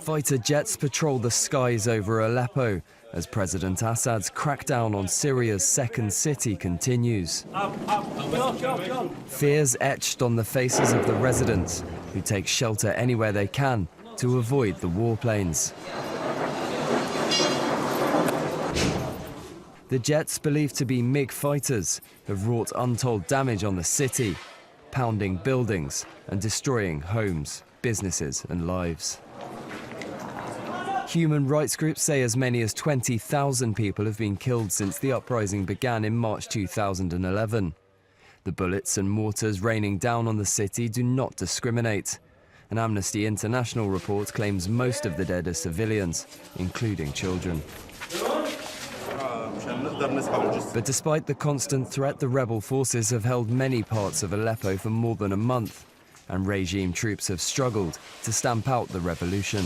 Fighter jets patrol the skies over Aleppo as President Assad's crackdown on Syria's second city continues. Fears etched on the faces of the residents, who take shelter anywhere they can to avoid the warplanes. The jets, believed to be MiG fighters, have wrought untold damage on the city, pounding buildings and destroying homes, businesses and lives. Human rights groups say as many as 20,000 people have been killed since the uprising began in March 2011. The bullets and mortars raining down on the city do not discriminate. An Amnesty International report claims most of the dead are civilians, including children. But despite the constant threat, the rebel forces have held many parts of Aleppo for more than a month, and regime troops have struggled to stamp out the revolution.